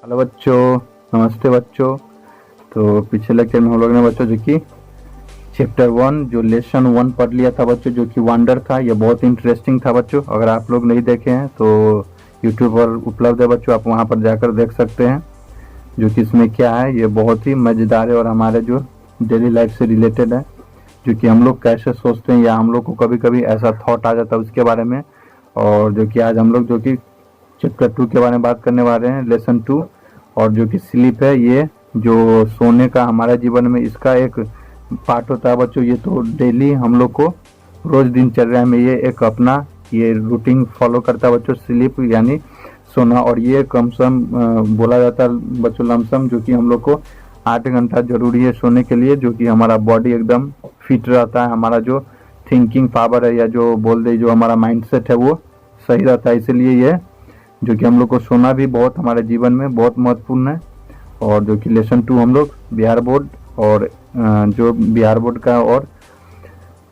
Hello बच्चों, नमस्ते बच्चों। तो पिछले लेक्चर में हम लोग ने बच्चों जो कि चैप्टर 1 जो लेसन 1 पढ़ लिया था बच्चों, जो कि वंडर था। ये बहुत इंटरेस्टिंग था बच्चों। अगर आप लोग नहीं देखे हैं तो यूट्यूब पर उपलब्ध है बच्चों, आप वहां पर जाकर देख सकते हैं। जो कि इसमें क्या है, ये बहुत ही मज़ेदार है और हमारे जो डेली लाइफ से रिलेटेड है। जो कि हम लोग कैसे सोचते हैं या हम लोग को कभी कभी ऐसा थॉट आ जाता है उसके बारे में। और जो कि आज हम लोग जो कि चैप्टर 2 के बारे में बात करने वाले हैं, लेसन 2। और जो कि स्लीप है, ये जो सोने का हमारे जीवन में इसका एक पार्ट होता है बच्चों। ये तो डेली हम लोग को रोज दिनचर्या में ये एक अपना ये रूटीन फॉलो करता है बच्चों, स्लीप यानी सोना। और ये कम से कम बोला जाता है बच्चों लमसम, जो कि हम लोग को 8 घंटा जरूरी है सोने के लिए। जो कि हमारा बॉडी एकदम फिट रहता है, हमारा जो थिंकिंग पावर है या जो बोल दे जो हमारा माइंडसेट है वो सही रहता है। इसलिए ये जो कि हम लोग को सोना भी बहुत हमारे जीवन में बहुत महत्वपूर्ण है। और जो कि लेसन 2 हम लोग बिहार बोर्ड और जो बिहार बोर्ड का और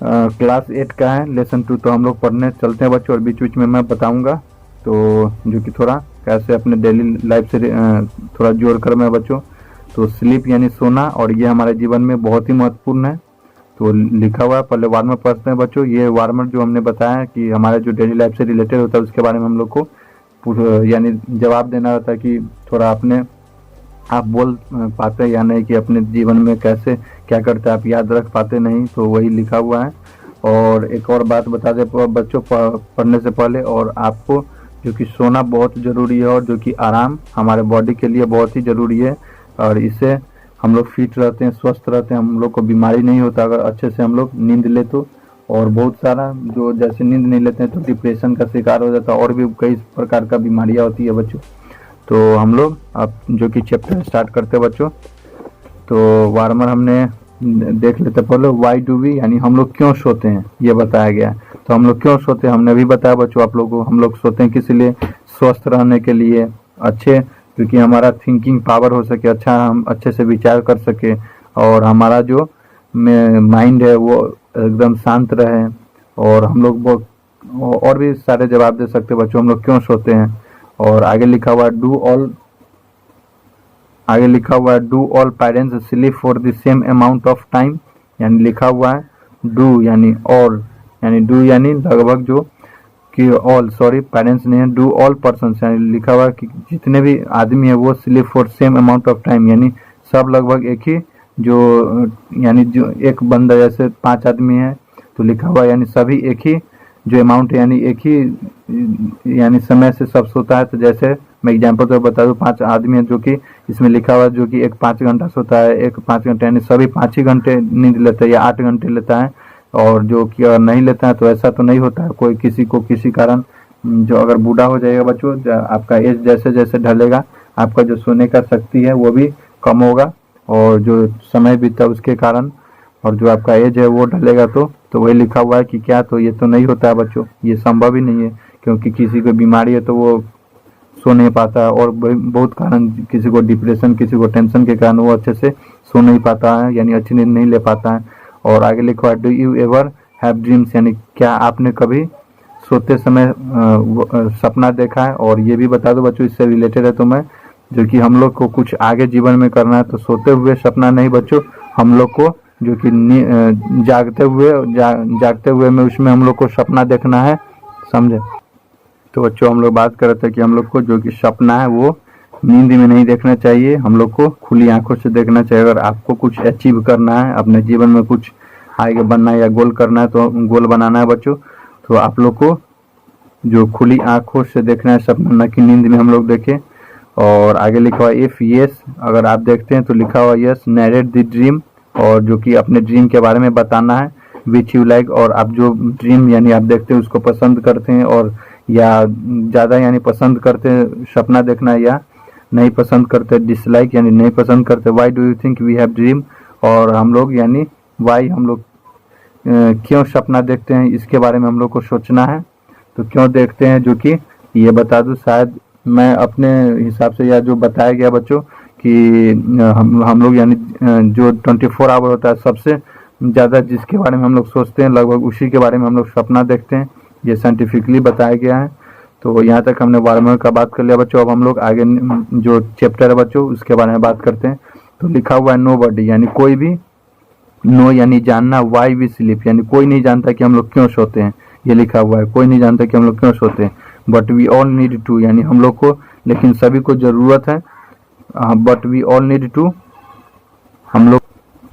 क्लास 8 का है लेसन 2, तो हम लोग पढ़ने चलते हैं बच्चों। और बीच बीच में मैं बताऊंगा तो जो कि थोड़ा कैसे अपने डेली लाइफ से थोड़ा जोड़ कर मैं बच्चों। तो स्लीप यानी सोना, और ये हमारे जीवन में बहुत ही महत्वपूर्ण है। तो लिखा हुआ है, पहले वार्मर पढ़ते हैं बच्चों। ये वार्मर जो हमने बताया कि हमारे जो डेली लाइफ से रिलेटेड होता है उसके बारे में हम लोग को यानी जवाब देना होता है कि थोड़ा अपने आप बोल पाते या नहीं, कि अपने जीवन में कैसे क्या करते हैं आप याद रख पाते नहीं, तो वही लिखा हुआ है। और एक और बात बता दे बच्चों पढ़ने से पहले, और आपको जो कि सोना बहुत ज़रूरी है और जो कि आराम हमारे बॉडी के लिए बहुत ही ज़रूरी है। और इससे हम लोग फिट रहते हैं, स्वस्थ रहते हैं, हम लोग को बीमारी नहीं होता अगर अच्छे से हम लोग नींद ले तो। और बहुत सारा जो जैसे नींद नहीं लेते हैं तो डिप्रेशन का शिकार हो जाता है, और भी कई प्रकार का बीमारियां होती है बच्चों। तो हम लोग अब जो कि चैप्टर स्टार्ट करते हैं बच्चों। तो वार्मर हमने देख लेते पहले, वाई डू वी यानी हम लोग क्यों सोते हैं ये बताया गया है। तो हम लोग क्यों सोते हैं हमने अभी बताया बच्चों आप लोगों को। हम लोग सोते हैं किस लिए, स्वस्थ रहने के लिए, अच्छे क्योंकि हमारा थिंकिंग पावर हो सके, अच्छा हम अच्छे से विचार कर सके, और हमारा जो माइंड है वो एकदम शांत रहे। और हम लोग बहुत और भी सारे जवाब दे सकते बच्चों हम लोग क्यों सोते हैं। और आगे लिखा हुआ do all parents sleep for the same amount of time. यानी लिखा हुआ है डू यानी ऑल, यानी डू यानी लगभग जो कि ऑल सॉरी पेरेंट्स नहीं है, डू ऑल पर्सन यानी लिखा हुआ है कि जितने भी आदमी है वो sleep for same amount of time, यानी सब लगभग एक ही जो यानी जो एक बंदा जैसे 5 आदमी है तो लिखा हुआ यानी सभी एक ही जो अमाउंट यानी एक ही यानी समय से सब सोता है। तो जैसे मैं एग्जांपल तो बता दूं, 5 आदमी है जो कि इसमें लिखा हुआ जो कि एक 5 घंटा सोता है, एक 5 घंटे, यानी सभी 5 ही घंटे नींद लेते हैं या 8 घंटे लेता है। और जो कि अगर नहीं लेता है तो ऐसा तो नहीं होता है, कोई किसी को किसी कारण जो अगर बूढ़ा हो जाएगा बच्चों, आपका एज जैसे जैसे ढलेगा आपका जो सोने का शक्ति है वो भी कम होगा, और जो समय बीता उसके कारण और जो आपका एज है वो ढलेगा। तो वही लिखा हुआ है कि क्या, तो ये तो नहीं होता है बच्चों, ये संभव ही नहीं है। क्योंकि किसी को बीमारी है तो वो सो नहीं पाता है, और बहुत कारण, किसी को डिप्रेशन, किसी को टेंशन के कारण वो अच्छे से सो नहीं पाता है, यानी अच्छी नींद नहीं ले पाता है। और आगे लिखा है do you ever have dreams, यानी क्या आपने कभी सोते समय सपना देखा है। और ये भी बता दो बच्चों, इससे रिलेटेड है तो मैं, जो कि हम लोग को कुछ आगे जीवन में करना है तो सोते हुए सपना नहीं बच्चों, हम लोग को जो कि जागते हुए में उसमें हम लोग को सपना देखना है, समझे। तो बच्चों हम लोग बात कर रहे थे कि हम लोग को जो कि सपना है वो नींद में नहीं देखना चाहिए, हम लोग को खुली आंखों से देखना चाहिए। अगर आपको कुछ अचीव करना है अपने जीवन में, कुछ आगे बनना है या गोल करना है, तो गोल बनाना है बच्चों, तो आप लोग को जो खुली आंखों से देखना है सपना, न कि नींद में हम लोग देखें। और आगे लिखा हुआ इफ यस, अगर आप देखते हैं तो लिखा हुआ यस नैरेट द ड्रीम, और जो कि अपने ड्रीम के बारे में बताना है विच यू लाइक। और आप जो ड्रीम यानी आप देखते हैं उसको पसंद करते हैं और या ज़्यादा यानी पसंद करते हैं सपना देखना, या नहीं पसंद करते डिसलाइक यानी नहीं पसंद करते। Why do you think we have dream, और हम लोग यानी वाई हम लोग क्यों सपना देखते हैं इसके बारे में हम लोग को सोचना है। तो क्यों देखते हैं जो कि ये बता दूं, शायद मैं अपने हिसाब से या जो बताया गया बच्चों कि हम लोग यानी जो 24 आवर होता है सबसे ज़्यादा जिसके बारे में हम लोग सोचते हैं लगभग उसी के बारे में हम लोग सपना देखते हैं, ये साइंटिफिकली बताया गया है। तो यहाँ तक हमने वार्मर का बात कर लिया बच्चों। अब हम लोग आगे जो चैप्टर है बच्चों उसके बारे में बात करते हैं। तो लिखा हुआ है नो बॉडी, यानी कोई भी, नो यानी जानना, वाई वी स्लीप यानी कोई नहीं जानता कि हम लोग क्यों सोते हैं। ये लिखा हुआ है कोई नहीं जानता कि हम लोग क्यों सोते हैं। But we all need to, यानी हम लोग को, लेकिन सभी को जरूरत है। But we all need to, हम लोग,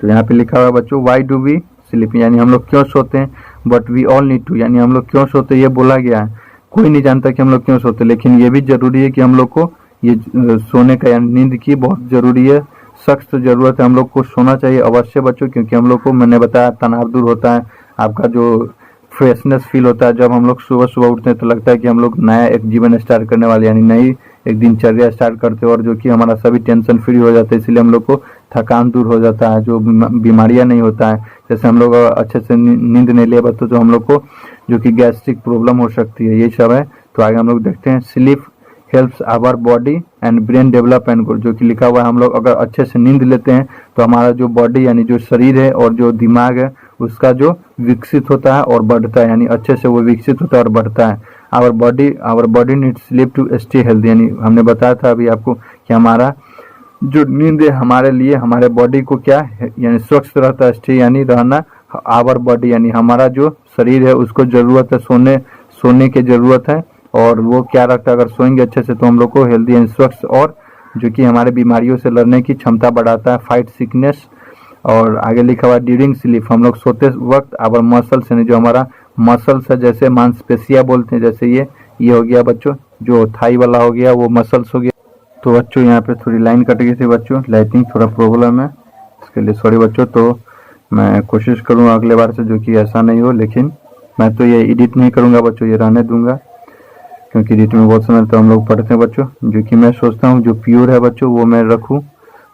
तो यहाँ पे लिखा हुआ है बच्चों वाई डू वी स्लीप, यानी हम लोग क्यों सोते हैं। But we all need to, यानी हम लोग क्यों सोते हैं ये बोला गया है। कोई नहीं जानता कि हम लोग क्यों सोते, लेकिन ये भी जरूरी है कि हम लोग को ये सोने का यानी नींद की बहुत जरूरी है, सख्त जरूरत है। हम लोग को सोना चाहिए अवश्य बच्चों, क्योंकि हम लोग को, मैंने बताया, तनाव दूर होता है, आपका जो फ्रेशनेस फील होता है। जब हम लोग सुबह सुबह उठते हैं तो लगता है कि हम लोग नया एक जीवन स्टार्ट करने वाले, यानी नई एक दिनचर्या स्टार्ट करते हैं, और जो कि हमारा सभी टेंशन फ्री हो जाता है। इसलिए हम लोग को थकान दूर हो जाता है, जो बीमारियां नहीं होता है। जैसे हम लोग अच्छे से नींद नहीं ले पाते तो हम लोग को जो कि गैस्ट्रिक प्रॉब्लम हो सकती है, यही सब है। तो आगे हम लोग देखते हैं sleep helps our body and brain develop and grow, जो कि लिखा हुआ है हम लोग अगर अच्छे से नींद लेते हैं तो हमारा जो बॉडी यानी जो शरीर है और जो दिमाग है उसका जो विकसित होता है और बढ़ता है, यानी अच्छे से वो विकसित होता है और बढ़ता है। Our body needs sleep to stay healthy, यानी हमने बताया था अभी आपको कि हमारा जो नींद है हमारे लिए, हमारे बॉडी को क्या यानी स्वस्थ रहता है, स्टे यानी रहना। आवर बॉडी यानी हमारा जो शरीर है उसको जरूरत है सोने की जरूरत है, और वो क्या रखता है, अगर सोएंगे अच्छे से तो हम लोग को हेल्दी यानी स्वस्थ, और जो कि हमारे बीमारियों से लड़ने की क्षमता बढ़ाता है, फाइट सिकनेस। और आगे लिखा हुआ ड्यूरिंग स्लीप, हम लोग सोते वक्त आवर मसल्स यानी जो हमारा मसल्स है, जैसे मांसपेशियां बोलते हैं, जैसे ये हो गया बच्चों, जो थाई वाला हो गया वो मसल्स हो गया। तो बच्चों यहाँ पे थोड़ी लाइन कट गई थी बच्चों, लाइटिंग थोड़ा प्रॉब्लम है, इसके लिए सॉरी बच्चों। तो मैं कोशिश करूँगा अगले बार से जो कि ऐसा नहीं हो, लेकिन मैं तो ये एडिट नहीं करूँगा बच्चों, ये रहने दूंगा, क्योंकि एडिट में बहुत समय तो हम लोग पढ़ते हैं बच्चों। जो कि मैं सोचता हूँ जो प्योर है बच्चों वो मैं रखूँ।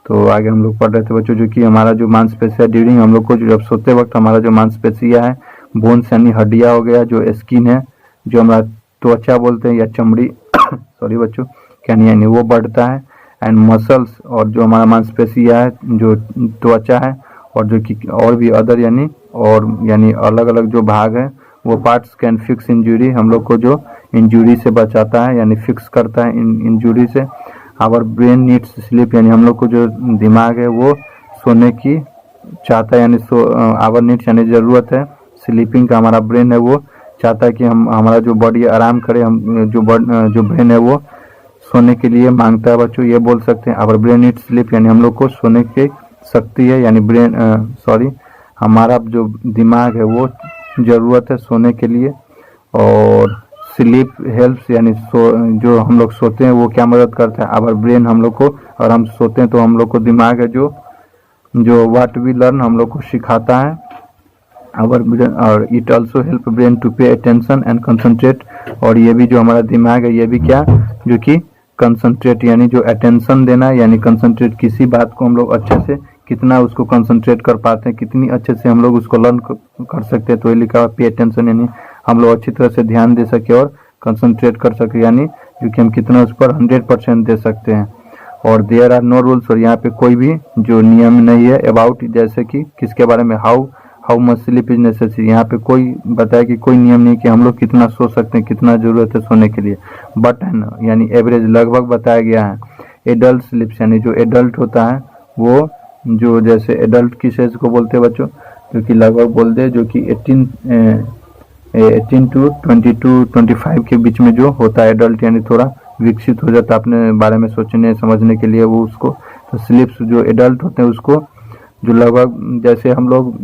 तो आगे हम लोग पढ़ रहे थे बच्चों, जो कि हमारा जो मांसपेशिया है ड्यूरिंग, हम लोग को जब सोते वक्त हमारा जो मांसपेशिया है, बोन्स यानी हड्डियाँ हो गया, जो स्किन है, जो हमारा त्वचा बोलते हैं या चमड़ी सॉरी बच्चों, यानी वो बढ़ता है। एंड मसल्स, और जो हमारा मांसपेशिया है, जो त्वचा है, और जो कि और भी अदर यानी अलग अलग जो भाग है, वो पार्ट्स कैन फिक्स इंजरी, हम लोग को जो इंजरी से बचाता है यानी फिक्स करता है इंजरी से। आवर ब्रेन नीड्स स्लीप, यानी हम लोग को जो दिमाग है वो सोने की चाहता है, यानी आवर नीड्स यानी ज़रूरत है स्लीपिंग का। हमारा ब्रेन है वो चाहता है कि हमारा जो बॉडी आराम करे, हम जो ब्रेन है वो सोने के लिए मांगता है बच्चों, ये बोल सकते हैं। आवर ब्रेन नीड्स स्लीप, यानी हम लोग को सोने की शक्ति है, यानी हमारा जो दिमाग है वो ज़रूरत है सोने के लिए। और स्लीप हेल्प्स, यानी जो हम लोग सोते हैं वो क्या मदद करता है, आवर ब्रेन, हम लोग को, और हम सोते हैं तो हम लोग को दिमाग है जो व्हाट वी लर्न हम लोग को सिखाता है। आवर ब्रेन, और it also help brain to pay attention and concentrate, और ये भी जो हमारा दिमाग है ये भी क्या, जो कि कंसंट्रेट यानी जो अटेंशन देना, यानी कंसंट्रेट, किसी बात को हम लोग अच्छे से कितना उसको कंसंट्रेट कर पाते हैं, कितनी अच्छे से हम लोग उसको लर्न कर सकते हैं। तो ये लिखा हुआ पे अटेंशन, यानी हम लोग अच्छी तरह से ध्यान दे सके और कंसंट्रेट कर सके, यानी जो कि हम कितना उस पर 100% दे सकते हैं। और देयर आर नो रूल्स, और यहाँ पे कोई भी जो नियम नहीं है अबाउट, जैसे कि किसके बारे में, how much sleep is necessary, यहाँ पे कोई बताया कि कोई नियम नहीं कि हम लोग कितना सो सकते हैं, कितना जरूरत है सोने के लिए। बट यानी एवरेज लगभग बताया गया है। एडल्ट स्लीप्स, यानी जो एडल्ट होता है वो, जो जैसे एडल्ट किस एज को बोलते हैं बच्चों, जो कि लगभग बोलते हैं, जो कि 18 to 22-25 के बीच में जो होता है एडल्ट, यानी थोड़ा विकसित हो जाता है अपने बारे में सोचने समझने के लिए वो उसको। तो स्लीप्स जो एडल्ट होते हैं उसको, जो लगभग जैसे हम लोग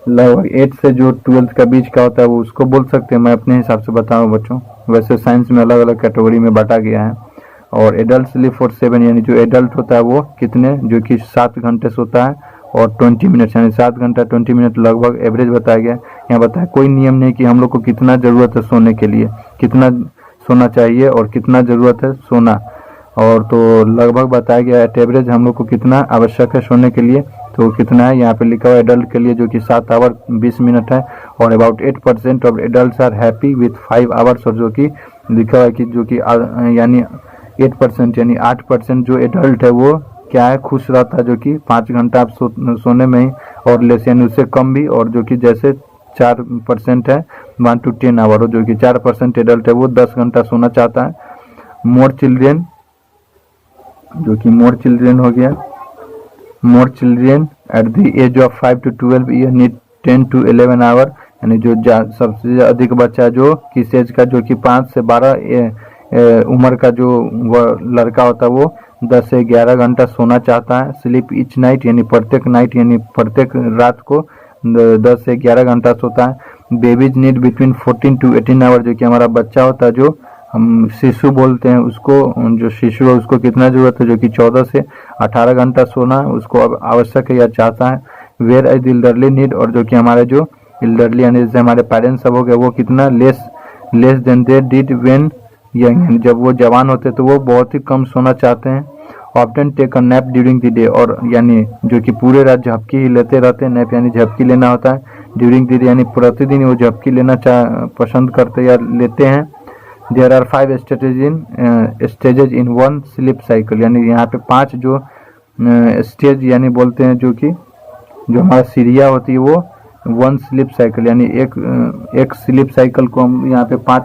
लगभग 8 से जो 12 का बीच का होता है वो उसको बोल सकते हैं। मैं अपने हिसाब से बताऊँ बच्चों, वैसे साइंस में अलग अलग कैटेगरी में बांटा गया है। और एडल्ट स्लीप फॉर 7, यानी जो एडल्ट होता है वो कितने, जो कि 7 घंटे सोता है और 20 मिनट, यानी 7 घंटा 20 मिनट लगभग एवरेज बताया गया। यहाँ बताया कोई नियम नहीं कि हम लोग को कितना ज़रूरत है सोने के लिए, कितना सोना चाहिए और कितना ज़रूरत है सोना, और तो लगभग बताया गया एट एवरेज हम लोग को कितना आवश्यक है सोने के लिए। तो कितना है यहाँ पे लिखा हुआ एडल्ट के लिए, जो कि 7 आवर 20 मिनट है। और about 8% of adult are happy with 5 hours, और जो कि लिखा हुआ है कि जो कि यानी 8% यानी 8% जो एडल्ट है वो क्या है, खुश रहता है, जो कि 5 घंटा आप सोने में ही, और लेस यानी उससे कम भी, और जो कि जैसे 4% है 1 to 10 आवर, जो कि 4% एडल्ट है वो 10 घंटा सोना चाहता है। मोर चिल्ड्रेन, जो कि मोर चिल्ड्रेन हो गया, more children at the age of 5 to 12 year need 10 to 11 hour, यानी जो सबसे अधिक बच्चा जो किस एज का, जो कि 5 से 12 उम्र का जो लड़का होता है वो 10 से 11 घंटा सोना चाहता है। स्लीप ईच नाइट, यानी प्रत्येक नाइट यानी प्रत्येक रात को 10 से 11 घंटा सोता है। Babies need between 14 to 18 hour, जो कि हमारा बच्चा होता है जो हम शिशु बोलते हैं उसको, जो शिशु है उसको कितना जरूरत है, जो कि 14 से 18 घंटा सोना उसको आवश्यक है या चाहता है। वेयर एज इल्डरली नीड, और जो कि हमारे जो इल्डरली यानी जैसे हमारे पेरेंट्स सब हो गए वो कितना less than they did when young, जब वो जवान होते तो वो बहुत ही कम सोना चाहते हैं। Often take a nap during the day, और यानी जो कि पूरे रात झपकी ही लेते रहते हैं। नैप यानी झपकी लेना होता है। ड्यूरिंग द डे यानी प्रतिदिन वो झपकी लेना पसंद करते या लेते हैं। There are 5 stages in one sleep cycle, यानी यहाँ पे 5 जो स्टेज यानी बोलते हैं, जो कि जो हमारा सीढ़ियाँ होती है वो 1 स्लीप साइकिल, यानी एक स्लीप साइकिल को हम यहाँ पे 5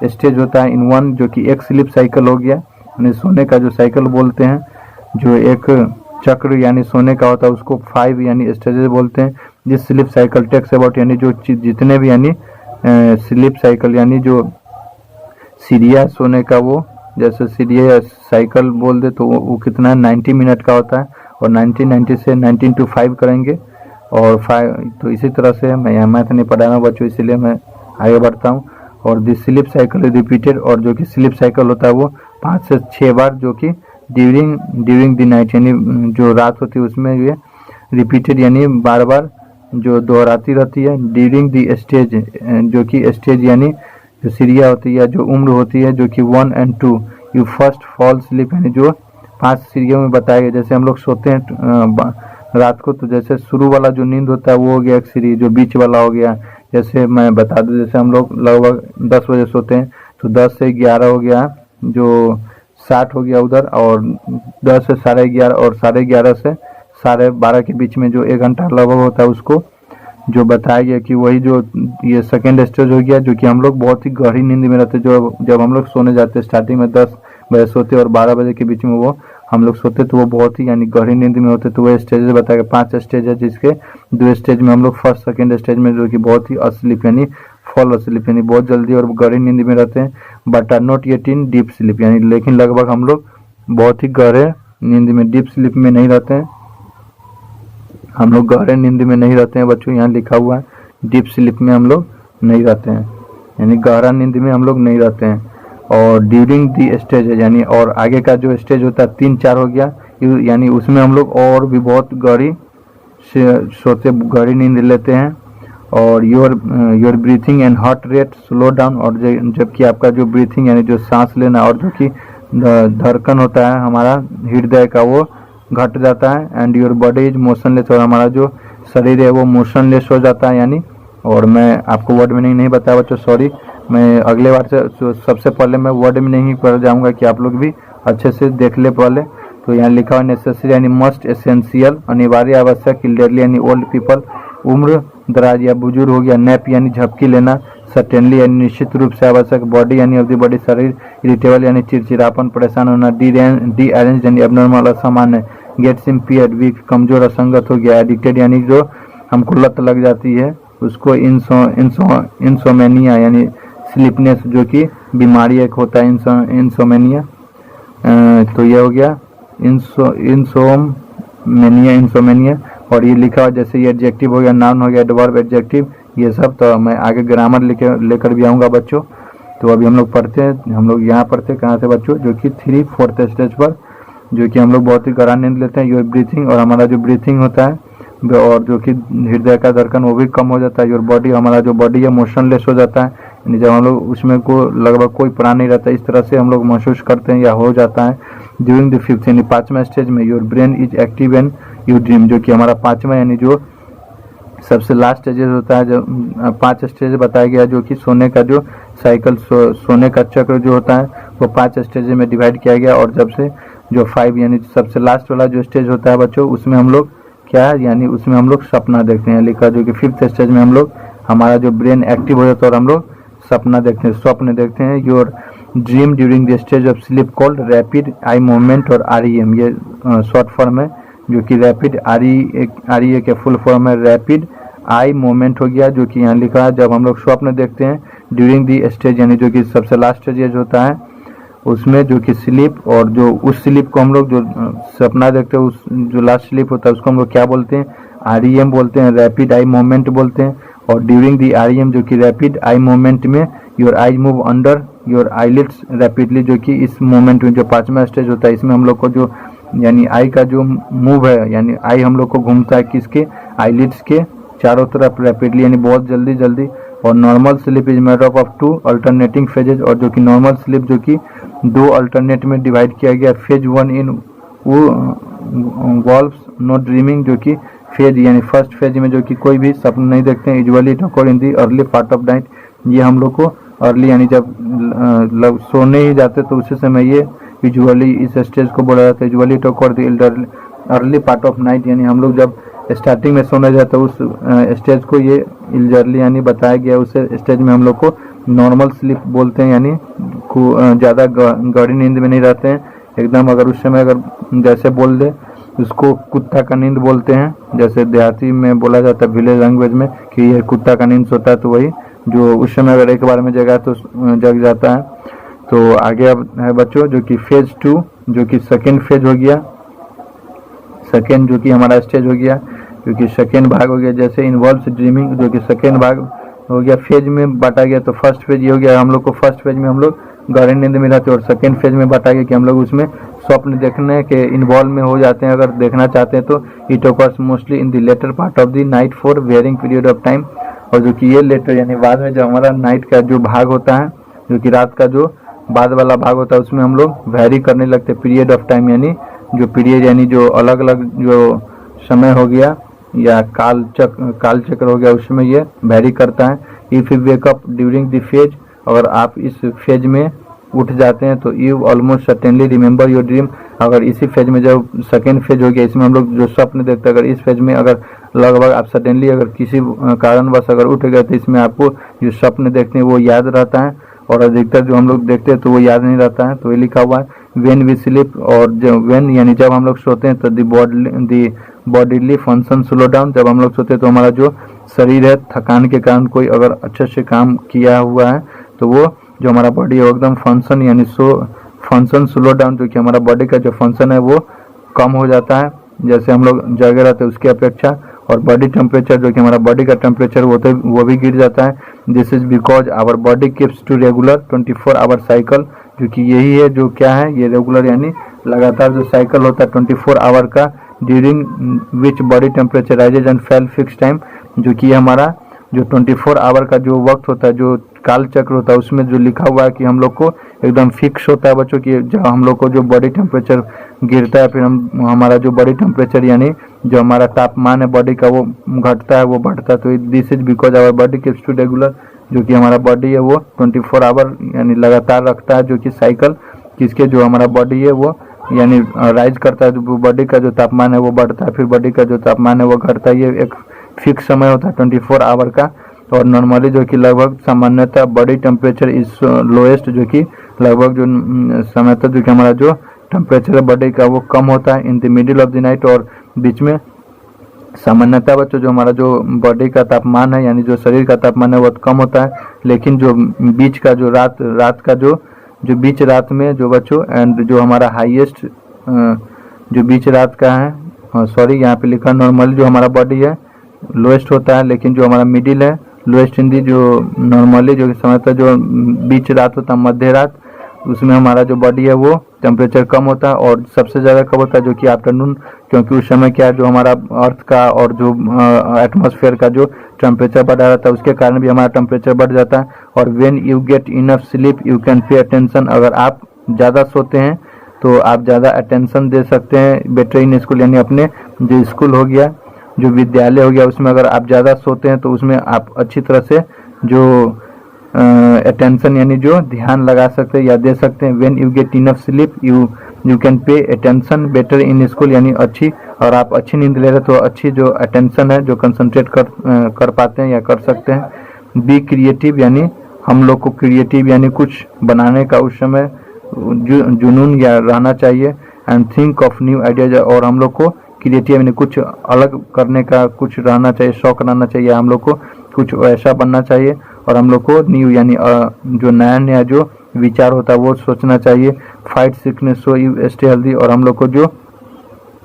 स्टेज होता है इन 1, जो कि एक स्लीप साइकिल हो गया, यानी सोने का जो साइकिल बोलते हैं। जो एक चक्र यानी सोने का होता है उसको 5 यानी स्टेजेस बोलते हैं। जिस स्लीप साइकिल टेक्स अबाउट, यानी जो जितने भी यानी स्लीप साइकिल यानी जो सीढ़ियाँ सोने का, वो जैसे सीढ़िया साइकिल बोल दे तो वो कितना 90 मिनट का होता है, और 90 से 19 to 5 करेंगे, और 5 तो इसी तरह से मैं यहाँ मैथ नहीं पढ़ा रहा बच्चों, इसीलिए मैं आगे बढ़ता हूँ। और दिस स्लीप साइकिल रिपीटेड, और जो कि स्लीप साइकिल होता है वो 5 से 6 बार, जो कि ड्यूरिंग द नाइट यानी जो रात होती है उसमें ये रिपीटेड यानी बार बार जो दोहराती रहती है। ड्यूरिंग द स्टेज, जो कि स्टेज यानी जो सीढ़ियाँ होती है, जो उम्र होती है, जो कि 1 and 2 you first fall sleep, यानी जो 5 सीढ़ियों में बताया गया। जैसे हम लोग सोते हैं रात को, तो जैसे शुरू वाला जो नींद होता है वो हो गया एक सीढ़ी, जो बीच वाला हो गया। जैसे मैं बता दूं, जैसे हम लोग लगभग 10 बजे सोते हैं तो 10 से 11 हो गया, जो 60 हो गया उधर, और 10 से 11:30 और 11:30 से 12:30 के बीच में जो 1 घंटा लगभग होता है उसको जो बताया गया कि वही जो ये सेकेंड स्टेज हो गया, जो कि हम लोग बहुत ही गहरी नींद में रहते। जो जब हम लोग सोने जाते स्टार्टिंग में 10 बजे सोते और 12 बजे के बीच में वो हम लोग सोते, तो वो बहुत ही यानी गहरी नींद में होते। तो वो स्टेजेस बताया गया 5 स्टेज है, जिसके 2 स्टेज में हम लोग फर्स्ट सेकेंड स्टेज में, जो कि बहुत ही अस्लीप यानी फॉल स्लीप यानी बहुत जल्दी और गहरी नींद में रहते हैं। But are not yet in deep sleep, यानी लेकिन लगभग हम लोग बहुत ही गहरे नींद में, डीप स्लीप में नहीं रहते हैं। हम लोग गहरे नींद में नहीं रहते हैं बच्चों, यहाँ लिखा हुआ है डीप स्लीप में हम लोग नहीं रहते हैं, यानी गहरा नींद में हम लोग नहीं रहते हैं। और ड्यूरिंग दी स्टेज है, यानी और आगे का जो स्टेज होता है 3-4 हो गया, यानी उसमें हम लोग और भी बहुत गहरी सोते गहरी नींद लेते हैं। और your breathing and heart rate slow down, और जबकि आपका जो ब्रीथिंग यानी जो सांस लेना और जो कि धड़कन होता है हमारा हृदय का वो घट जाता है। And your body is motionless, और हमारा जो शरीर है वो मोशनलेस हो जाता है यानी। और मैं आपको वर्ड मीनिंग नहीं बताया बच्चों, सॉरी, मैं अगले बार से सबसे पहले मैं वर्ड मीनिंग ही कर जाऊंगा कि आप लोग भी अच्छे से देख ले पहले। तो यहाँ लिखा हुआ नेसेसरी यानी मस्ट, एसेंशियल अनिवार्य, आवश्यक, इल्डरली यानी ओल्ड पीपल उम्र दराज या बुजुर्ग हो गया। नैप यानी झपकी लेना, सर्टेनली यानी निश्चित रूप से आवश्यक, बॉडी यानी ऑफ द बॉडी शरीर, इरिटेबल यानी चिड़चिड़ापन परेशान होना, डी अरेंज यानी एबनॉर्मल असामान्य, गेट्स इम्पेयर्ड वीक कमजोर असंगत हो गया, एडिक्टेड यानी जो हमको लत लग जाती है उसको, इंसोमेनिया यानी स्लीपनेस जो कि बीमारी एक होता है इंसोमेनिया। तो ये हो गया इंसोमेनिया। और ये लिखा हुआ जैसे ये एडजेक्टिव हो गया, नाउन हो गया, एडवर्ब, एडजेक्टिव, ये सब। तो मैं आगे ग्रामर लेकर भी आऊँगा बच्चों। तो अभी हम लोग पढ़ते हैं, हम लोग यहाँ पढ़ते हैं कहाँ से बच्चों, जो कि 3-4th स्टेज पर, जो कि हम लोग बहुत ही गहरा नींद लेते हैं। योर ब्रीथिंग, और हमारा जो ब्रीथिंग होता है और जो कि हृदय का धड़कन वो भी कम हो जाता है। योर बॉडी, हमारा जो बॉडी है मोशनलेस हो जाता है, यानी जब हम लोग उसमें को लगभग कोई प्राण नहीं रहता, इस तरह से हम लोग महसूस करते हैं या हो जाता है। ड्यूरिंग द 5th यानी 5वां स्टेज में your brain is active and you dream, जो कि हमारा 5वां यानी जो सबसे लास्ट स्टेजेस होता है, जो 5 स्टेज बताया गया, जो कि सोने का जो साइकिल सोने का चक्र जो होता है वो 5 स्टेज में डिवाइड किया गया। और जब से जो 5 यानी सबसे लास्ट वाला जो स्टेज होता है बच्चों, उसमें हम लोग क्या है, यानी उसमें हम लोग सपना देखते हैं लिखा, जो कि 5th स्टेज में हम लोग हमारा जो ब्रेन एक्टिव हो जाता है और हम लोग सपना देखते हैं, स्वप्न देखते हैं। Your dream during the stage of sleep called rapid eye movement और REM, ये शॉर्ट फॉर्म है, जो कि रैपिड REA के फुल फॉर्म है रैपिड आई मूवमेंट हो गया, जो कि यहाँ लिखा है जब हम लोग स्वप्न देखते हैं ड्यूरिंग दी स्टेज, यानी जो कि सबसे लास्ट स्टेज होता है उसमें, जो कि स्लीप, और जो उस स्लीप को हम लोग जो सपना देखते हैं उस जो लास्ट स्लीप होता है उसको हम लोग क्या बोलते हैं, REM बोलते हैं, रैपिड आई मूवमेंट बोलते हैं। और ड्यूरिंग दी REM जो कि रैपिड आई मूवमेंट में your eyes move under your eyelids rapidly, जो कि इस मूवमेंट में जो 5वां स्टेज होता है इसमें हम लोग को जो यानी आई का जो मूव है, यानी आई हम लोग को घूमता है किसके, आईलिड्स के चारों तरफ रैपिडली, यानी बहुत जल्दी जल्दी। और normal sleep is made up of 2 alternating phases, और जो कि नॉर्मल स्लीप जो कि 2 अल्टरनेट में डिवाइड किया गया। फेज 1 इन वॉल्व्स नो ड्रीमिंग, जो कि फेज यानी फर्स्ट फेज में जो कि कोई भी सपना नहीं देखते हैं। Usually it occur in the early part of night, ये हम लोग को अर्ली यानी जब सोने ही जाते तो उसी समय ये यूजुअली इस स्टेज को बोला जाता है। Usually it occur the early part of night, यानी हम लोग जब स्टार्टिंग में सोने जाते उस स्टेज को ये इल्जरली यानी बताया गया। उस स्टेज में हम लोग को नॉर्मल स्लीप बोलते हैं, यानी ज़्यादा गहरी नींद में नहीं रहते हैं एकदम। अगर उस समय अगर जैसे बोल दे उसको कुत्ता का नींद बोलते हैं, जैसे देहाती में बोला जाता है विलेज लैंग्वेज में कि ये कुत्ता का नींद सोता है, तो वही जो उस समय अगर एक बार में जगा तो जग जाता है। तो आगे अब है बच्चों जो कि फेज 2 जो कि सेकेंड फेज हो गया, सेकेंड जो कि हमारा स्टेज हो गया, क्योंकि सेकेंड भाग हो गया। जैसे इन्वॉल्व्स ड्रीमिंग जो कि सेकेंड भाग हो गया, फेज में बांटा गया। तो फर्स्ट फेज ये हो गया हम लोग को, फर्स्ट फेज में हम लोग गहरी नींद में रहते हैं, और सेकेंड फेज में बांटा गया कि हम लोग उसमें स्वप्न देखने के इन्वॉल्व में हो जाते हैं अगर देखना चाहते हैं तो। It occurs mostly in the later part of the night for varying period of time, और जो कि ये लेटर यानी बाद में जो हमारा नाइट का जो भाग होता है, जो कि रात का जो बाद वाला भाग होता है, उसमें हम लोग वेरी करने लगते हैं पीरियड ऑफ टाइम, यानी जो पीरियड यानी जो अलग अलग जो समय हो गया या काल चक्र हो गया, उसमें ये वेरी करता है। If you wake up during the phase, अगर आप इस फेज में उठ जाते हैं तो you almost certainly remember your dream. अगर इसी फेज में जब सेकेंड फेज हो गया, इसमें हम लोग जो स्वप्न देखते हैं, अगर इस फेज में अगर लगभग आप सडनली अगर किसी कारणवश अगर उठ गए तो इसमें आपको जो स्वप्न देखते हैं वो याद रहता है, और अधिकतर जो हम लोग देखते हैं तो वो याद नहीं रहता है। तो ये लिखा हुआ है व्हेन वी स्लीप, और जो व्हेन यानी जब हम लोग सोते हैं तो दी बॉडीली फंक्शन स्लो डाउन, जब हम लोग सोते हैं तो हमारा जो शरीर है थकान के कारण कोई अगर अच्छे से काम किया हुआ है तो वो जो हमारा बॉडी है एकदम फंक्शन यानी फंक्शन स्लो डाउन, जो कि हमारा बॉडी का जो फंक्शन है वो कम हो जाता है जैसे हम लोग जगे रहते हैं उसकी अपेक्षा। और बॉडी टेम्परेचर जो कि हमारा बॉडी का टेम्परेचर वो भी गिर जाता है। This is because our body keeps to regular 24 hour cycle, जो कि यही है जो क्या है ये रेगुलर यानी लगातार जो साइकिल होता है 24 आवर का, during which body temperature rises and फैल फिक्स टाइम, जो कि हमारा जो 24 आवर का जो वक्त होता है जो काल चक्र होता है उसमें जो लिखा हुआ है कि हम लोग को एकदम फिक्स होता है बच्चों की, जब हम लोग को जो बॉडी टेम्परेचर गिरता है फिर हमारा जो बॉडी टेम्परेचर यानी जो हमारा तापमान है बॉडी का वो घटता है वो बढ़ता है। तो this is because our body keeps to regular, जो कि हमारा बॉडी है वो 24 आवर यानी लगातार रखता है जो कि साइकिल किसके जो हमारा बॉडी है वो यानी राइज करता है, जो बॉडी का जो तापमान है वो बढ़ता है फिर बॉडी का जो तापमान है वो घटता है। ये एक फिक्स समय होता है 24 आवर का। और नॉर्मली जो कि लगभग सामान्यतः बॉडी टेम्परेचर इज लोएस्ट, जो कि लगभग जो समय तक जो कि हमारा जो टेम्परेचर है बॉडी का वो कम होता है इन the middle of the night, और बीच में सामान्यतः बच्चों जो हमारा जो बॉडी का तापमान है यानी जो शरीर का तापमान है वो कम होता है, लेकिन जो बीच का जो रात का जो बीच रात में जो बच्चों एंड जो हमारा हाईएस्ट जो बीच रात का है सॉरी यहाँ पे लिखा नॉर्मली जो हमारा बॉडी है लोएस्ट होता है, लेकिन जो हमारा मिडिल है लोएस्ट इन दी जो नॉर्मली जो समय तक जो बीच रात होता है मध्य रात, उसमें हमारा जो बॉडी है वो टेम्परेचर कम होता है, और सबसे ज़्यादा कब होता है जो कि आफ्टरनून, क्योंकि उस समय क्या जो हमारा अर्थ का और जो एटमॉस्फेयर का जो टेम्परेचर बढ़ा रहता है उसके कारण भी हमारा टेम्परेचर बढ़ जाता है। और when you get enough sleep you can pay attention, अगर आप ज़्यादा सोते हैं तो आप ज़्यादा अटेंशन दे सकते हैं बेटर इन स्कूल, यानी अपने जो स्कूल हो गया जो विद्यालय हो गया उसमें अगर आप ज़्यादा सोते हैं तो उसमें आप अच्छी तरह से जो अटेंशन यानी जो ध्यान लगा सकते हैं या दे सकते हैं। When you get enough sleep you you can pay attention better in school, यानी अच्छी, और आप अच्छी नींद ले रहे तो अच्छी जो अटेंशन है, जो कंसंट्रेट कर पाते हैं या कर सकते हैं। बी क्रिएटिव, यानी हम लोग को क्रिएटिव यानी कुछ बनाने का उस समय जुनून या रहना चाहिए। And think of new ideas, और हम लोग को क्रिएटिव यानी कुछ अलग करने का कुछ रहना चाहिए, शौक रहना चाहिए, हम लोग को कुछ ऐसा बनना चाहिए। और हम लोग को न्यू यानी जो नया नया जो विचार होता है वो सोचना चाहिए। Fight sickness so you stay healthy, और हम लोग को जो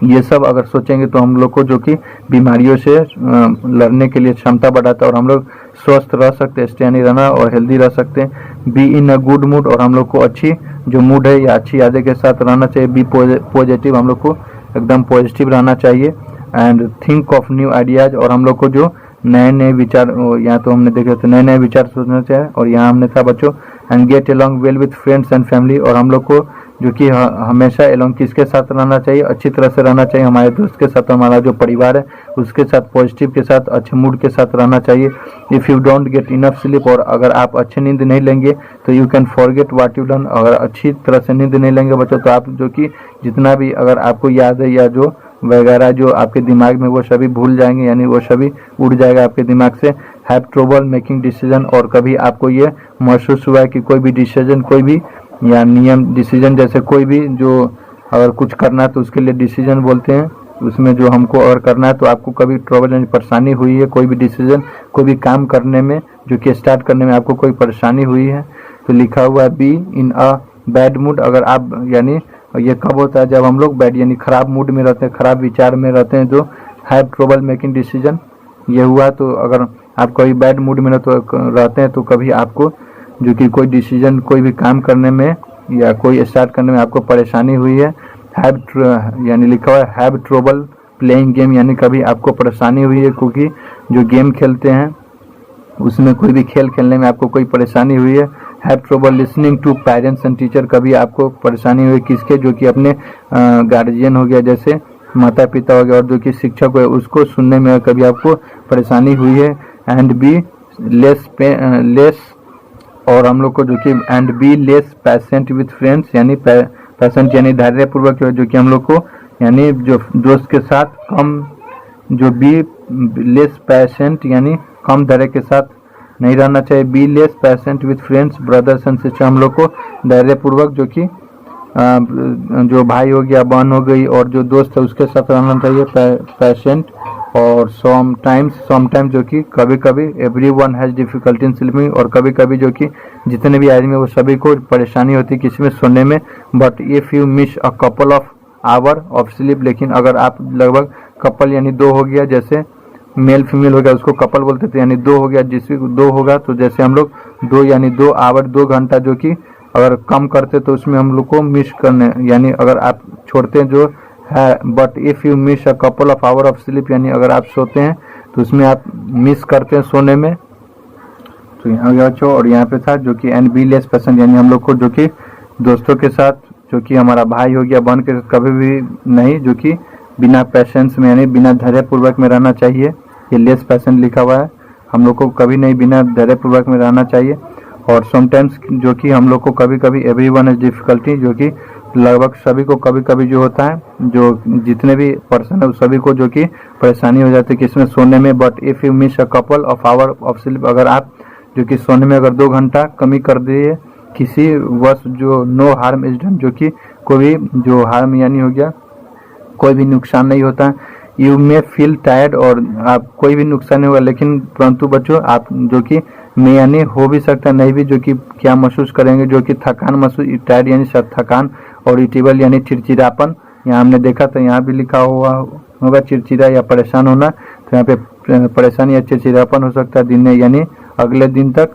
ये सब अगर सोचेंगे तो हम लोग को जो कि बीमारियों से लड़ने के लिए क्षमता बढ़ाता है, और हम लोग स्वस्थ रह सकते हैं, स्टे यानी रहना, और हेल्दी रह सकते हैं। Be in a good mood, और हम लोग को अच्छी जो मूड है या अच्छी यादें के साथ रहना चाहिए। बी पॉजिटिव, हम लोग को एकदम पॉजिटिव रहना चाहिए। And think of new ideas, और हम लोग को जो नए नए विचार, यहाँ तो हमने देखे तो नए नए विचार सोचना चाहिए, और यहाँ हमने था बच्चों and get along well with friends and family, और हम लोग को जो कि हमेशा अलोंग किसके साथ रहना चाहिए, अच्छी तरह से रहना चाहिए, हमारे दोस्त के साथ, हमारा जो परिवार है उसके साथ, पॉजिटिव के साथ, अच्छे मूड के साथ रहना चाहिए। If you don't get enough sleep, और अगर आप अच्छी नींद नहीं लेंगे तो you can forget what you learn, अगर अच्छी तरह से नींद नहीं लेंगे बच्चों तो आप जो कि जितना भी अगर आपको याद है या जो वगैरह जो आपके दिमाग में वो सभी भूल जाएंगे, यानी वो सभी उड़ जाएगा आपके दिमाग से। हैव ट्रबल मेकिंग डिसीजन, और कभी आपको ये महसूस हुआ है कि कोई भी डिसीजन, कोई भी या नियम डिसीजन, जैसे कोई भी जो अगर कुछ करना है तो उसके लिए डिसीजन बोलते हैं, उसमें जो हमको अगर करना है तो आपको कभी ट्रबल यानी परेशानी हुई है, कोई भी डिसीजन, कोई भी काम करने में जो कि स्टार्ट करने में आपको कोई परेशानी हुई है, तो लिखा हुआ है be in a bad mood, अगर आप यानी ये कब होता है जब हम लोग बैड यानी खराब मूड में रहते हैं, खराब विचार में रहते हैं, जो हैव ट्रबल मेकिंग डिसीजन ये हुआ। तो अगर आप कोई बैड मूड में रहते हैं तो कभी आपको जो कि कोई डिसीजन, कोई भी काम करने में या कोई स्टार्ट करने में आपको परेशानी हुई है। हैव यानी लिखा हुआ है हैव ट्रबल प्लेइंग गेम, यानी कभी आपको परेशानी हुई है क्योंकि जो गेम खेलते हैं उसमें कोई भी खेल खेलने में आपको कोई परेशानी हुई है। Have trouble listening to parents and teacher, कभी आपको परेशानी हुई किसके, जो कि अपने गार्जियन हो गया जैसे माता पिता हो गया, और जो कि शिक्षक है उसको सुनने में कभी आपको परेशानी हुई है। एंड बी लेस, और हम लोग को जो कि and be less patient with friends, यानी पैशेंट यानी धैर्यपूर्वक, जो कि हम लोग को यानी जो दोस्त के साथ कम, जो बी लेस पैशेंट यानी कम धैर्य के साथ नहीं रहना चाहिए। Be less patient with friends brothers and sister, हम लोग को धैर्यपूर्वक जो कि जो भाई हो गया, बहन हो गई, और जो दोस्त है उसके साथ रहना चाहिए पैशेंट। और समटाइम्स जो कि कभी कभी everyone has difficulty in sleeping, और कभी कभी जो कि जितने भी आदमी वो सभी को परेशानी होती है किसी में सोने में। But if you miss a couple of hour of sleep, लेकिन अगर आप लगभग कपल यानी दो हो गया, जैसे मेल फीमेल हो गया उसको कपल बोलते थे, यानी दो हो गया, जिसमें दो होगा तो जैसे हम लोग दो यानी 2 आवर 2 घंटा जो कि अगर कम करते तो उसमें हम लोग को मिस करने, यानी अगर आप छोड़ते हैं जो है। But if you miss a couple of hour of sleep, यानी अगर आप सोते हैं तो उसमें आप मिस करते हैं सोने में। तो यहाँ गया बच्चों, और यहाँ पे था जो कि एंड बी लेस पैशन, यानी हम लोग को जो कि दोस्तों के साथ, जो कि हमारा भाई हो गया, बहन के साथ कभी भी नहीं जो कि बिना पैशेंस में यानी बिना धैर्यपूर्वक में रहना चाहिए। ये लेस पैशन लिखा हुआ है, हम लोग को कभी नहीं बिना धैर्यपूर्वक में रहना चाहिए। और समटाइम्स जो कि हम लोग को कभी कभी एवरीवन हैज डिफिकल्टी, जो कि लगभग सभी को कभी कभी जो होता है, जो जितने भी पर्सन है उस सभी को जो कि परेशानी हो जाती है किसमें, सोने में। But if you miss a couple of hour of sleep, अगर आप जो कि सोने में अगर 2 घंटा कमी कर दिए किसी वश, जो नो हार्म इज डन, जो कि कोई भी जो हार्म यानी हो गया कोई भी नुकसान नहीं होता है। यू मे फील टायर्ड, और आप कोई भी नुकसान नहीं होगा, लेकिन परंतु बच्चों आप जो कि में यानी हो भी सकता नहीं भी, जो कि क्या महसूस करेंगे, जो कि थकान महसूस, टायर्ड यानी थकान, और इरिटेबल यानी चिड़चिड़ापन। यहाँ हमने देखा था, यहाँ भी लिखा हुआ होगा चिड़चिड़ा या परेशान होना, तो यहाँ पे परेशानी या चिड़चिड़ापन हो सकता है दिन में यानी अगले दिन तक,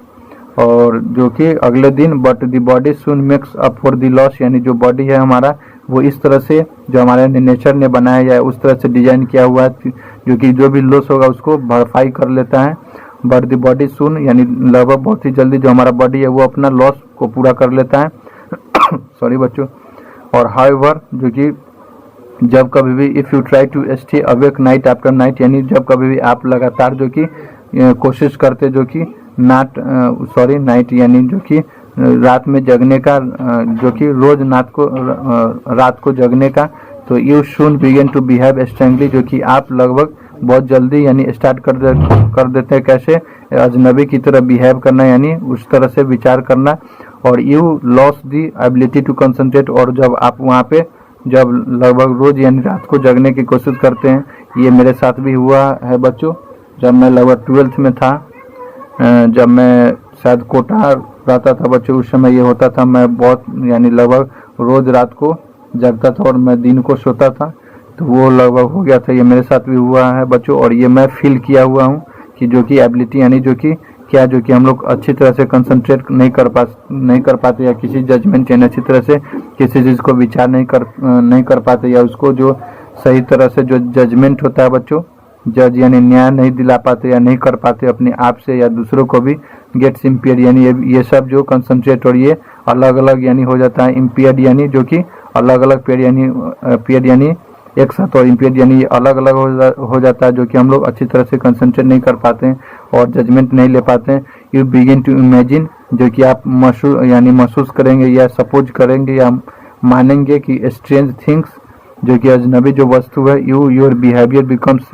और जो कि अगले दिन। But the body soon makes up for the loss, यानी जो बॉडी है हमारा वो इस तरह से जो हमारे नेचर ने बनाया है उस तरह से डिजाइन किया हुआ है, जो कि जो भी लॉस होगा उसको भरपाई कर लेता है। बट द बॉडी सून यानी लगभग बहुत ही जल्दी जो हमारा बॉडी है वो अपना लॉस को पूरा कर लेता है सॉरी बच्चों। और हाउएवर जो कि जब कभी भी if you try to stay awake night after night, यानी जब कभी भी आप लगातार जो कि कोशिश करते जो कि नाइट यानी जो कि रात में जगने का, जो कि रोज रात को जगने का, तो यू शून बिगिन टू बिहेव स्ट्रेंगली, जो कि आप लगभग बहुत जल्दी यानी स्टार्ट कर देते हैं कैसे अजनबी की तरह बिहेव करना, यानी उस तरह से विचार करना। और you loss the ability to concentrate, और जब आप वहाँ पे जब लगभग रोज यानी रात को जगने की कोशिश करते हैं, ये मेरे साथ भी हुआ है बच्चों। जब मैं लगभग 12th में था, जब मैं शायद कोटा रहता था बच्चों, उस समय ये होता था, मैं बहुत यानी लगभग रोज रात को जगता था और मैं दिन को सोता था, तो वो लगभग हो गया था। ये मेरे साथ भी हुआ है बच्चों, और ये मैं फील किया हुआ हूँ कि जो कि एबिलिटी यानी जो कि क्या, जो कि हम लोग अच्छी तरह से कंसंट्रेट नहीं कर पाते, या किसी जजमेंट यानी अच्छी तरह से किसी चीज़ को विचार नहीं कर पाते, या उसको जो सही तरह से जो जजमेंट होता है बच्चों, जज यानी न्याय नहीं दिला पाते या नहीं कर पाते अपने आप से या दूसरों को भी। गेट्स इम्पेयर्ड, यानी ये सब जो कंसंट्रेट, और ये अलग अलग यानी हो जाता है। इम्पेयर्ड यानी जो कि अलग अलग पेयर यानी एक साथ, और इम्पेयर्ड यानी अलग अलग हो जाता है, जो कि हम लोग अच्छी तरह से कंसंट्रेट नहीं कर पाते हैं और जजमेंट नहीं ले पाते हैं। यू बिगिन टू इमेजिन, जो कि आप महसूस करेंगे या सपोज करेंगे या मानेंगे कि स्ट्रेंज थिंग्स, जो कि अजनबी जो वस्तु है। योर बिहेवियर बिकम्स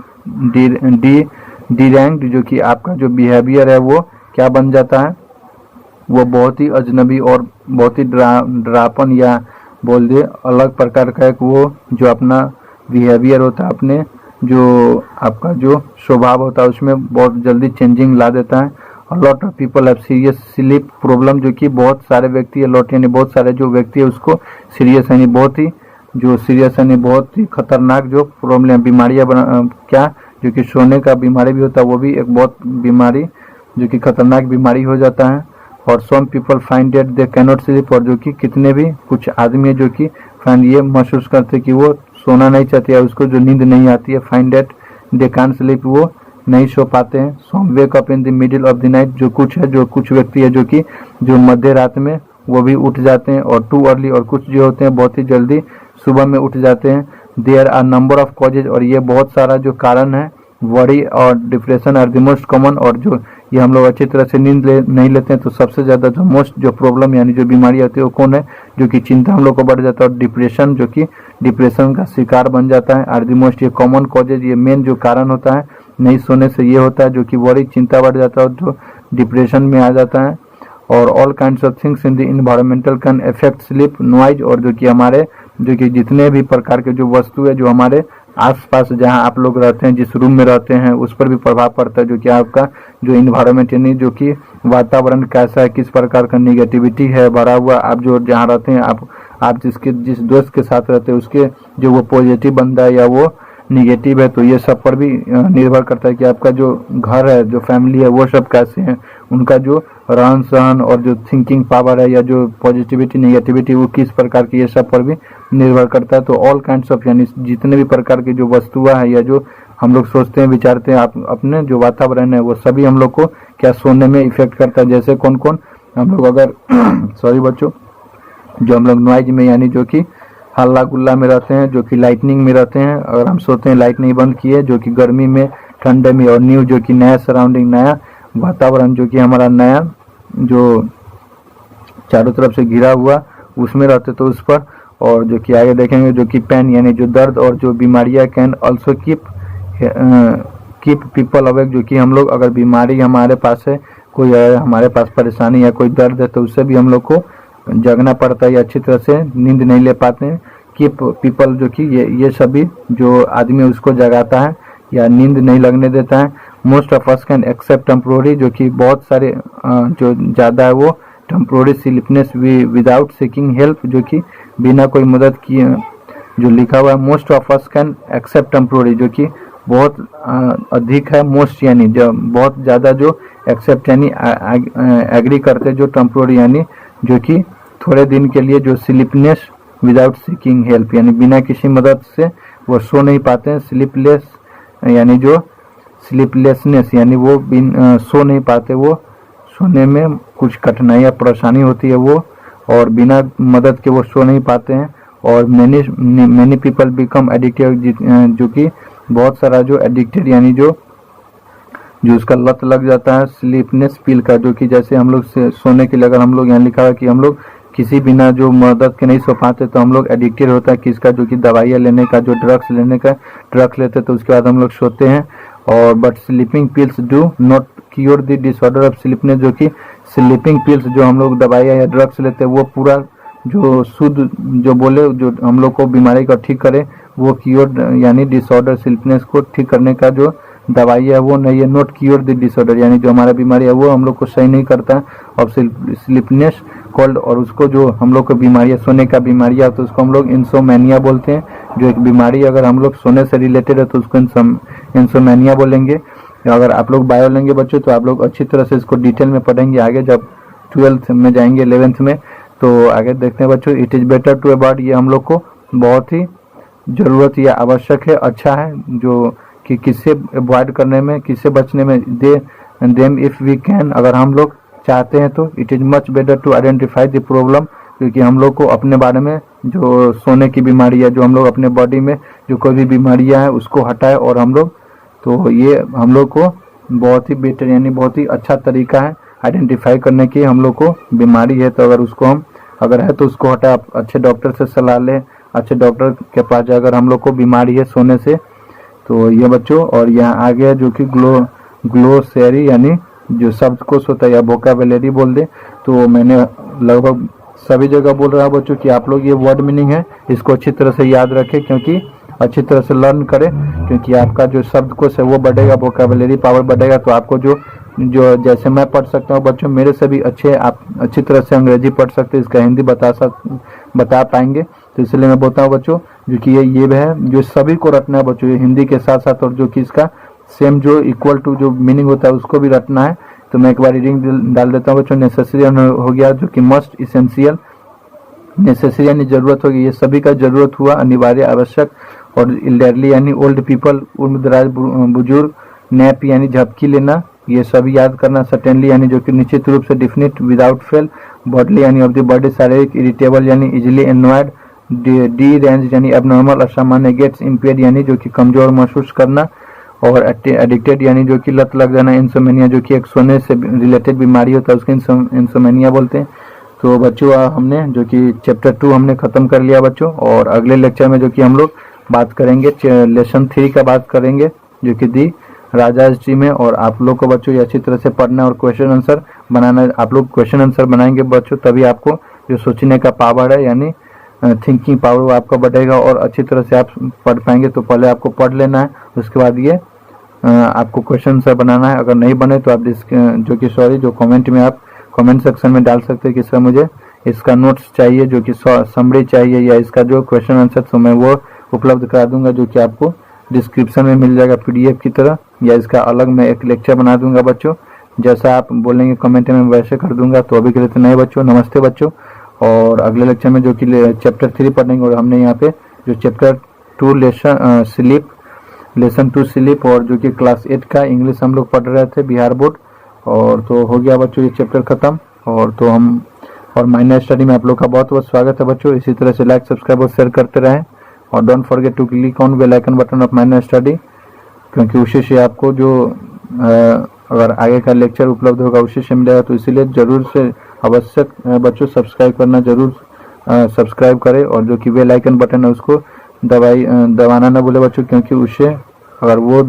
डिरैंग्ड, जो कि आपका जो बिहेवियर है वो क्या बन जाता है, वो बहुत ही अजनबी और बहुत ही डरापन या बोल दे अलग प्रकार का एक वो जो अपना बिहेवियर होता है, अपने जो आपका जो स्वभाव होता है उसमें बहुत जल्दी चेंजिंग ला देता है। Lot of people have serious sleep problem, जो कि बहुत सारे व्यक्ति, लॉट यानी बहुत सारे जो व्यक्ति है उसको सीरियस यानी बहुत ही जो सीरियस यानी बहुत ही खतरनाक जो प्रॉब्लम बीमारियाँ क्या, जो कि सोने का बीमारी भी होता है, वो भी एक बहुत बीमारी जो कि खतरनाक बीमारी हो जाता है। और some people find that they cannot sleep, और जो कि कितने भी कुछ आदमी है जो कि फाइंड ये महसूस करते कि वो सोना नहीं चाहते, या उसको जो नींद नहीं आती है, find that they can sleep, वो नहीं सो पाते हैं। Some wake up in the middle of the night, जो कुछ व्यक्ति है जो कि जो मध्य रात में वो भी उठ जाते हैं, और टू अर्ली, और कुछ जो होते हैं बहुत ही जल्दी सुबह में उठ जाते हैं। There are number of causes, और ये बहुत सारा जो कारण है। वरी और depression are the most common, और जो ये हम लोग अच्छी तरह से नींद नहीं लेते हैं तो सबसे ज़्यादा जो मोस्ट जो प्रॉब्लम यानी जो बीमारी आती है वो कौन है, जो कि चिंता हम लोग को बढ़ जाता है, और डिप्रेशन, जो कि डिप्रेशन का शिकार बन जाता है। आर द मोस्ट ये कॉमन कॉजेज, ये मेन जो कारण होता है नहीं सोने से ये होता है, जो कि वरी चिंता बढ़ जाता है और जो डिप्रेशन में आ जाता है। और all kinds of things in the environmental can affect sleep, noise, और जो कि हमारे जो कि जितने भी प्रकार के जो वस्तु है जो हमारे आसपास जहां आप लोग रहते हैं, जिस रूम में रहते हैं, उस पर भी प्रभाव पड़ता है, जो कि आपका जो इन्वायरमेंट यानी जो कि वातावरण कैसा है, किस प्रकार का निगेटिविटी है भरा हुआ, आप जो जहां रहते हैं, आप जिस दोस्त के साथ रहते हैं उसके जो वो पॉजिटिव बंदा है या वो निगेटिव है, तो ये सब पर भी निर्भर करता है कि आपका जो घर है, जो फैमिली है, वो सब कैसे हैं, उनका जो रहन सहन और जो थिंकिंग पावर है या जो पॉजिटिविटी निगेटिविटी वो किस प्रकार की, ये सब पर भी निर्भर करता है। तो ऑल काइंड्स ऑफ यानी जितने भी प्रकार की जो वस्तुएं हैं या जो हम लोग सोचते हैं विचारते हैं, अपने जो वातावरण है वो सभी हम लोग को क्या सोने में इफेक्ट करता है। जैसे कौन कौन हम लोग अगर सॉरी बच्चों, जो हम लोग नॉइज में यानी जो कि हल्ला गुल्ला में रहते हैं, जो कि लाइटनिंग में रहते हैं, अगर हम सोते हैं लाइट नहीं बंद किए, जो कि गर्मी में, ठंडे में, और न्यू जो कि नया सराउंडिंग, नया वातावरण जो कि हमारा नया जो चारों तरफ से घिरा हुआ उसमें रहते तो उस पर। और जो कि आगे देखेंगे जो कि पेन यानी जो दर्द और जो बीमारियां can also keep people awake, जो कि हम लोग अगर बीमारी हमारे पास है, कोई हमारे पास परेशानी या कोई दर्द है तो उससे भी हम लोग को जगना पड़ता है या अच्छी तरह से नींद नहीं ले पाते हैं। कीप पीपल जो कि ये सभी जो आदमी उसको जगाता है या नींद नहीं लगने देता है। Most of us can accept temporary, जो कि बहुत सारे जो ज़्यादा है वो temporary sleepiness without seeking help, जो कि बिना कोई मदद किए, जो लिखा हुआ है most of us can accept temporary, जो कि बहुत अधिक है, मोस्ट यानी जो बहुत ज़्यादा जो एक्सेप्ट यानी एग्री करते जो टेम्प्रोरी यानी जो कि थोड़े दिन के लिए जो स्लीपनेस विदाउट सीकिंग हेल्प यानी बिना किसी मदद से वो सो नहीं पाते हैं। स्लीपलेस यानी जो स्लीपलेसनेस यानी वो सो नहीं पाते, वो सोने में कुछ कठिनाई या परेशानी होती है वो, और बिना मदद के वो सो नहीं पाते हैं। और मैनी पीपल बिकम एडिक्टेड, जो कि बहुत सारा जो एडिक्टेड यानी जो जो उसका लत लग जाता है स्लीपनेस पिल का, जो कि जैसे हम लोग सोने के लिए अगर हम लोग यहाँ लिखा है कि हम लोग किसी बिना जो मदद के नहीं सो पाते तो हम लोग एडिक्टेड होता है किसका, जो कि दवाइयाँ लेने का, जो ड्रग्स लेने का, ड्रग्स लेते तो उसके बाद हम लोग सोते हैं। और but sleeping pills do not cure the disorder of sleepiness, जो कि स्लीपिंग पिल्स जो हम लोग दवाइयाँ या ड्रग्स लेते हैं वो पूरा जो शुद्ध जो बोले जो हम लोग को बीमारी को ठीक करे वो क्योर यानी डिसऑर्डर स्लीपनेस को ठीक करने का जो दवाई है वो नहीं है। नॉट क्योर द डिसऑर्डर यानी जो हमारा बीमारी है वो हम लोग को सही नहीं करता है। और स्लीपनेस कॉल्ड, और उसको जो हम लोग को बीमारियाँ सोने का बीमारियाँ तो उसको हम लोग इंसोमेनिया बोलते हैं। जो एक बीमारी अगर हम लोग सोने से रिलेटेड है तो उसको इंसोमेनिया बोलेंगे। अगर आप लोग बायो लेंगे बच्चों तो आप लोग अच्छी तरह से इसको डिटेल में पढ़ेंगे आगे जब 12th में जाएंगे 11th में, तो आगे देखते हैं बच्चों। It is better to avoid, ये हम लोग को बहुत ही ज़रूरत या आवश्यक है, अच्छा है जो कि किससे अवॉइड करने में, किससे बचने में, देम इफ़ वी कैन, अगर हम लोग चाहते हैं तो। It is much better to identify the problem, क्योंकि हम लोग को अपने बारे में जो सोने की बीमारी है, जो हम लोग अपने बॉडी में जो कोई भी बीमारियां हैं उसको हटाए और हम लोग, तो ये हम लोग को बहुत ही बेटर यानी बहुत ही अच्छा तरीका है आइडेंटिफाई करने की। हम लोग को बीमारी है तो अगर उसको हम अगर है तो उसको हटाए, अच्छे डॉक्टर से सलाह लें, अच्छे डॉक्टर के पास जाए अगर हम लोग को बीमारी है सोने से। तो ये बच्चों, और यहाँ आ गया जो कि ग्लोसरी यानी जो शब्दकोश होता है या वोकैबुलरी बोल दे, तो मैंने लगभग सभी जगह बोल रहा हूँ बच्चों कि आप लोग ये वर्ड मीनिंग है इसको अच्छी तरह से याद रखें, क्योंकि अच्छी तरह से लर्न करें, क्योंकि आपका जो शब्दकोश है वो बढ़ेगा, वोकैबुलरी पावर बढ़ेगा, तो आपको जो जैसे मैं पढ़ सकता हूँ बच्चों मेरे से भी अच्छे आप अच्छी तरह से अंग्रेजी पढ़ सकते हैं, इसका हिंदी बता पाएंगे। तो इसलिए मैं बोलता हूँ बच्चों जो कि ये है जो सभी को रटना है बच्चों, ये हिंदी के साथ साथ, और जो कि इसका सेम जो इक्वल टू जो मीनिंग होता है उसको भी रटना है। तो मैं एक बार रीडिंग डाल देता हूँ बच्चों। नेसेसरी हो गया जो कि मस्ट, इसेंशियल, नेसेसरी यानी जरूरत होगी, ये सभी का जरूरत हुआ, अनिवार्य, आवश्यक। और इल्डरली यानी ओल्ड पीपल, उम्रदराज बुजुर्ग। नैप यानी झपकी लेना, ये सभी याद करना। सर्टेनली यानी जो कि निश्चित रूप से, डिफिनिट, विदाउट फेल। बॉडली यानी ऑफ द बॉडी, शारीरिक। इरिटेबल यानी इजिली एनॉयड। डी रेंज यानी एबनॉर्मल, असामान्य। गेट्स इम्पेयर्ड यानी जो कि कमजोर महसूस करना। और एडिक्टेड यानी जो कि लत लग जाना। इंसोमेनिया जो कि एक सोने से रिलेटेड बीमारी होता है उसको इंसोमेनिया बोलते हैं। तो बच्चों हमने जो कि चैप्टर 2 हमने खत्म कर लिया बच्चों, और अगले लेक्चर में जो कि हम लोग बात करेंगे लेसन 3 का बात करेंगे जो कि दी राजा हिस्ट्री में। और आप लोग को बच्चों ये अच्छी तरह से पढ़ना और क्वेश्चन आंसर बनाना। आप लोग क्वेश्चन आंसर बनाएंगे बच्चों तभी आपको जो सोचने का पावर है यानी थिंकिंग पावर वो आपका बढ़ेगा और अच्छी तरह से आप पढ़ पाएंगे। तो पहले आपको पढ़ लेना है, उसके बाद ये आपको क्वेश्चन आंसर बनाना है। अगर नहीं बने तो आप जो कमेंट में आप कमेंट सेक्शन में डाल सकते हैं कि सर मुझे इसका नोट्स चाहिए, जो कि समरी चाहिए, या इसका जो क्वेश्चन आंसर, तो मैं वो उपलब्ध करा दूंगा जो कि आपको डिस्क्रिप्शन में मिल जाएगा PDF की तरह, या इसका अलग मैं एक लेक्चर बना दूंगा बच्चों। जैसा आप बोलेंगे कमेंट में वैसे कर दूंगा। तो अभी के लिए इतना ही बच्चों, नमस्ते बच्चों। और अगले लेक्चर में जो कि चैप्टर 3 पढ़ेंगे, और हमने यहाँ पे जो चैप्टर 2 लेसन 2 स्लीप, और जो कि क्लास 8 का इंग्लिश हम लोग पढ़ रहे थे बिहार बोर्ड। और तो हो गया बच्चों ये चैप्टर खत्म। और तो हम और माइनर स्टडी में आप लोग का बहुत बहुत स्वागत है बच्चों। इसी तरह से लाइक, सब्सक्राइब और शेयर करते रहें, और don't forget to click on bell icon button of minor study, क्योंकि उसी से आपको जो अगर आगे का लेक्चर उपलब्ध होगा उसी से मिलेगा। तो इसीलिए जरूर से आवश्यक बच्चों सब्सक्राइब करना, जरूर सब्सक्राइब करें, और जो कि बेल आइकन बटन है उसको दबाना ना भूले बच्चों, क्योंकि उससे अगर वो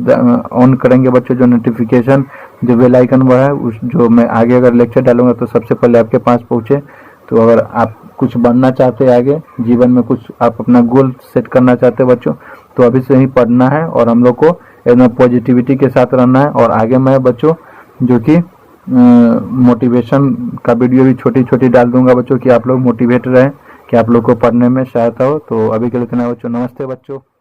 ऑन करेंगे बच्चों जो नोटिफिकेशन जो बेल आइकन वो है उस जो मैं आगे अगर लेक्चर डालूंगा तो सबसे पहले आपके पास पहुंचे। तो अगर आप कुछ बनना चाहते हैं आगे जीवन में, कुछ आप अपना गोल सेट करना चाहते हैं बच्चों, तो अभी से ही पढ़ना है और हम लोग को एकदम पॉजिटिविटी के साथ रहना है। और आगे मैं बच्चों जो कि मोटिवेशन का वीडियो भी छोटी छोटी डाल दूंगा बच्चों, कि आप लोग मोटिवेट रहें, कि आप लोग को पढ़ने में सहायता हो। तो अभी के लिए इतना बच्चों, नमस्ते बच्चों।